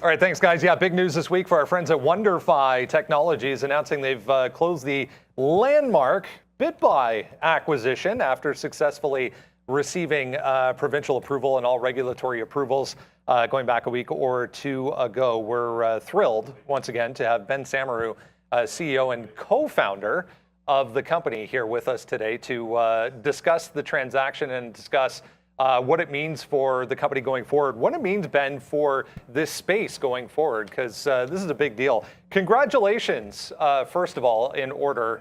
All right, thanks, guys. Yeah, big news this week for our friends at WonderFi Technologies, announcing they've closed the landmark BitBuy acquisition after successfully receiving provincial approval and all regulatory approvals going back a week or two ago. We're thrilled, once again, to have Ben Samaroo, CEO and co-founder of the company, here with us today to discuss the transaction and discuss what it means for the company going forward, what it means, Ben, for this space going forward, because this is a big deal. Congratulations, first of all, in order.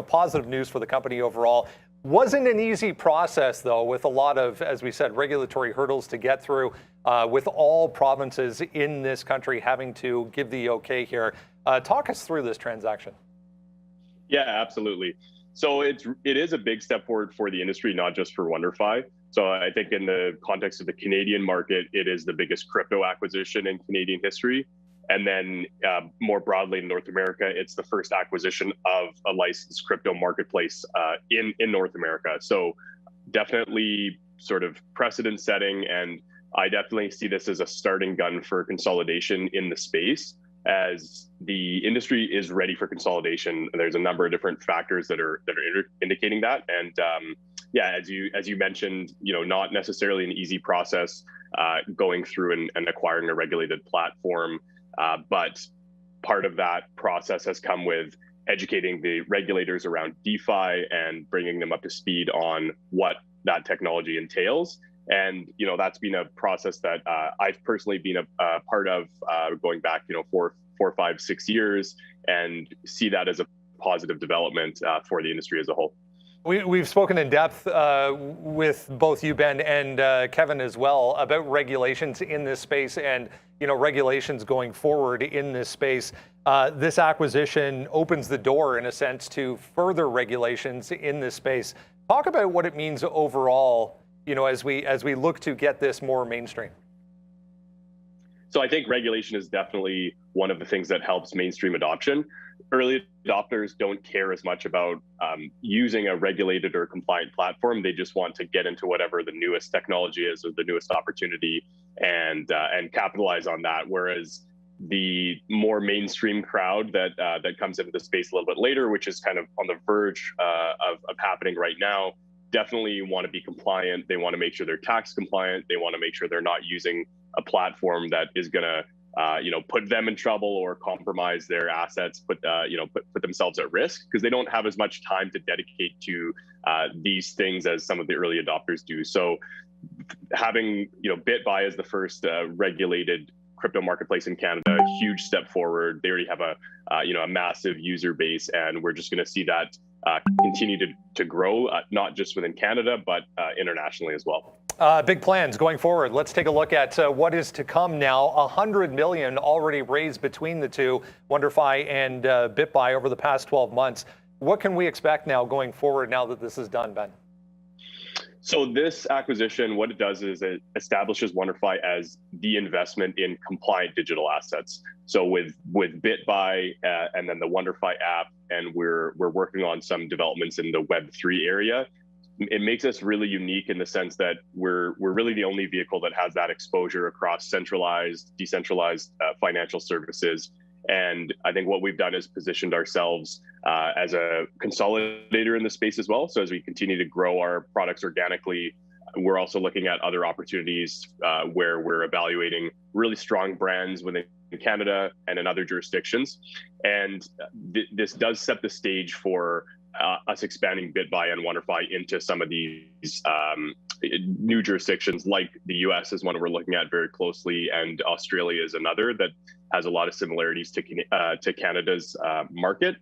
Positive news for the company overall. Wasn't an easy process, though, with a lot of, as we said, regulatory hurdles to get through, with all provinces in this country having to give the okay here. Talk us through this transaction. Yeah, absolutely. So it is a big step forward for the industry, not just for WonderFi. So I think in the context of the Canadian market, it is the biggest crypto acquisition in Canadian history. And then more broadly in North America, it's the first acquisition of a licensed crypto marketplace in North America. So definitely sort of precedent setting. And I definitely see this as a starting gun for consolidation in the space, as the industry is ready for consolidation. There's a number of different factors that are indicating that. And yeah, as you mentioned, not necessarily an easy process going through and acquiring a regulated platform. But part of that process has come with educating the regulators around DeFi and bringing them up to speed on what that technology entails. And that's been a process that I've personally been a part of going back 4, 5, 6 years, and see that as a positive development for the industry as a whole. We've spoken in depth with both you, Ben, and Kevin as well about regulations in this space and regulations going forward in this space. This acquisition opens the door, in a sense, to further regulations in this space. Talk about what it means overall, as we look to get this more mainstream. So I think regulation is definitely one of the things that helps mainstream adoption. Early adopters don't care as much about using a regulated or compliant platform. They just want to get into whatever the newest technology is or the newest opportunity and capitalize on that. Whereas the more mainstream crowd that comes into the space a little bit later, which is kind of on the verge of happening right now, definitely want to be compliant. They want to make sure they're tax compliant. They want to make sure they're not using a platform that is going to put them in trouble or compromise their assets, put themselves at risk, because they don't have as much time to dedicate to these things as some of the early adopters do. So having BitBuy as the first regulated crypto marketplace in Canada, a huge step forward. They already have a massive user base, and we're just going to see that continue to grow, not just within Canada, but internationally as well. Big plans going forward. Let's take a look at what is to come now. $100 million already raised between the two, WonderFi and BitBuy, over the past 12 months. What can we expect now going forward now that this is done, Ben? So this acquisition, what it does is it establishes WonderFi as the investment in compliant digital assets. So with BitBuy and then the WonderFi app, and we're working on some developments in the Web3 area. It makes us really unique in the sense that we're really the only vehicle that has that exposure across centralized, decentralized financial services. And I think what we've done is positioned ourselves as a consolidator in the space as well. So as we continue to grow our products organically, we're also looking at other opportunities where we're evaluating really strong brands within Canada and in other jurisdictions. And this does set the stage for us expanding BitBuy and WonderFi into some of these new jurisdictions, like the US is one we're looking at very closely, and Australia is another that has a lot of similarities to Canada's market.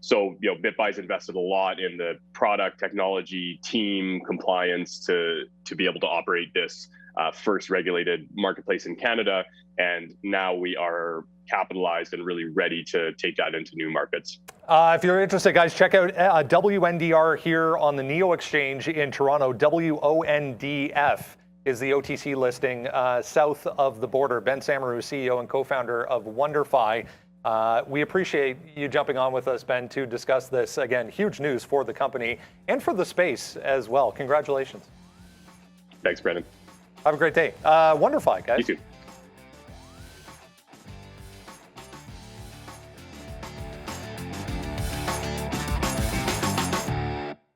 So, BitBuy's invested a lot in the product, technology, team, compliance to be able to operate this first regulated marketplace in Canada. And now we are capitalized and really ready to take that into new markets. If you're interested, guys, check out WNDR here on the NEO Exchange in Toronto. WONDF is the OTC listing south of the border. Ben Samaroo, CEO and co-founder of WonderFi. We appreciate you jumping on with us, Ben, to discuss this. Again, huge news for the company and for the space as well. Congratulations. Thanks, Brendan. Have a great day. WonderFi, guys. You too.